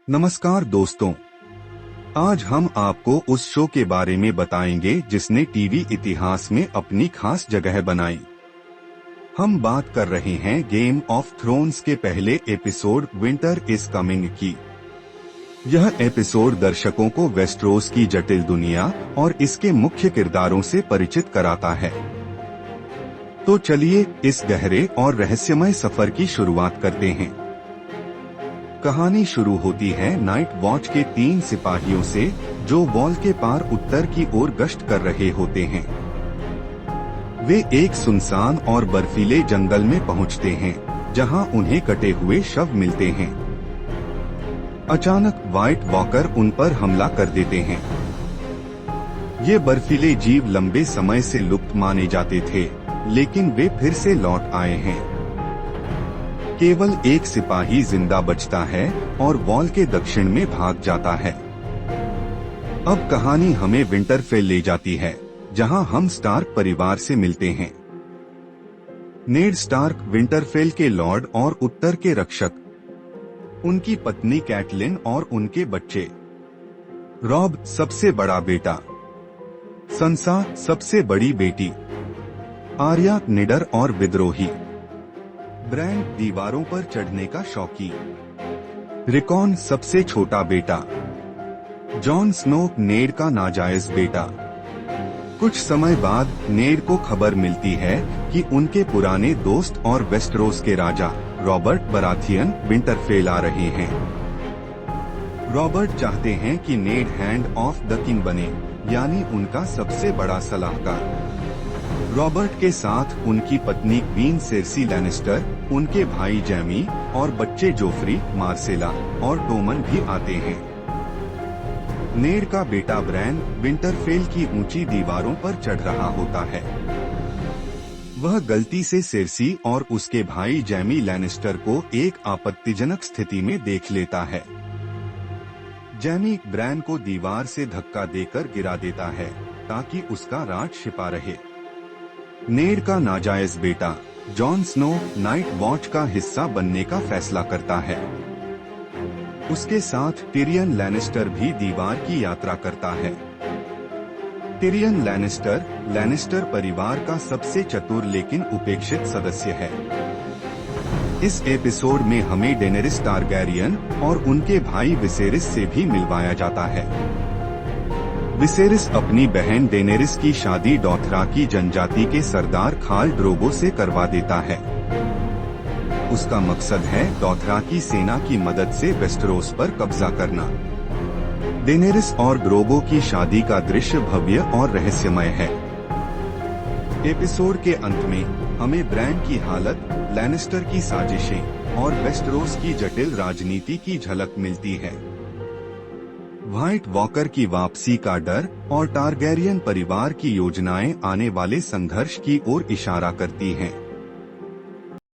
नमस्कार दोस्तों, आज हम आपको उस शो के बारे में बताएंगे जिसने टीवी इतिहास में अपनी खास जगह बनाई। हम बात कर रहे हैं गेम ऑफ थ्रोन्स के पहले एपिसोड विंटर इज कमिंग की। यह एपिसोड दर्शकों को वेस्टरोस की जटिल दुनिया और इसके मुख्य किरदारों से परिचित कराता है। तो चलिए इस गहरे और रहस्यमय सफर की शुरुआत करते हैं। कहानी शुरू होती है नाइट वॉच के 3 सिपाहियों से जो वॉल के पार उत्तर की ओर गश्त कर रहे होते हैं। वे एक सुनसान और बर्फीले जंगल में पहुंचते हैं जहां उन्हें कटे हुए शव मिलते हैं। अचानक व्हाइट वॉकर उन पर हमला कर देते हैं। ये बर्फीले जीव लंबे समय से लुप्त माने जाते थे, लेकिन वे फिर से लौट आए हैं। केवल एक सिपाही जिंदा बचता है और वॉल के दक्षिण में भाग जाता है। अब कहानी हमें विंटरफेल ले जाती है, जहां हम स्टार्क परिवार से मिलते हैं। नेड स्टार्क विंटरफेल के लॉर्ड और उत्तर के रक्षक, उनकी पत्नी कैटलिन और उनके बच्चे। रॉब सबसे बड़ा बेटा, संसा सबसे बड़ी बेटी, आर्या निडर और विद्रोही, ब्रैन दीवारों पर चढ़ने का शौकी, रिकॉन सबसे छोटा बेटा, जॉन स्नो नेड का नाजायज बेटा। कुछ समय बाद नेड को खबर मिलती है कि उनके पुराने दोस्त और वेस्टरोस के राजा रॉबर्ट बराथियन विंटरफेल आ रहे हैं। रॉबर्ट चाहते हैं कि नेड हैंड ऑफ द किंग बने, यानी उनका सबसे बड़ा सलाहकार। रॉबर्ट के साथ उनकी पत्नी क्वीन सेर्सी लैनिस्टर, उनके भाई जैमी और बच्चे जोफ्री, मार्सेला और टोमन भी आते हैं। नेड का बेटा ब्रैन विंटरफेल की ऊंची दीवारों पर चढ़ रहा होता है। वह गलती से सेर्सी और उसके भाई जैमी लैनिस्टर को एक आपत्तिजनक स्थिति में देख लेता है। जैमी ब्रैन को दीवार से धक्का देकर गिरा देता है ताकि उसका राज छिपा रहे। नेड का नाजायज बेटा जॉन स्नो नाइट वॉच का हिस्सा बनने का फैसला करता है। उसके साथ टिरियन लैनिस्टर भी दीवार की यात्रा करता है। टिरियन लैनिस्टर परिवार का सबसे चतुर लेकिन उपेक्षित सदस्य है। इस एपिसोड में हमें डेनेरिस टारगैरियन और उनके भाई विसेरिस से भी मिलवाया जाता है। विसेरिस अपनी बहन डेनेरिस की शादी डॉथराकी जनजाति के सरदार खाल ड्रोगो से करवा देता है। उसका मकसद है डॉथराकी सेना की मदद से वेस्टरोस पर कब्जा करना। डेनेरिस और ड्रोगो की शादी का दृश्य भव्य और रहस्यमय है। एपिसोड के अंत में हमें ब्रैन की हालत, लैनिस्टर की साजिशें और वेस्टरोस की जटिल राजनीति की झलक मिलती है। व्हाइट वॉकर की वापसी का डर और टारगैरियन परिवार की योजनाएं आने वाले संघर्ष की ओर इशारा करती हैं।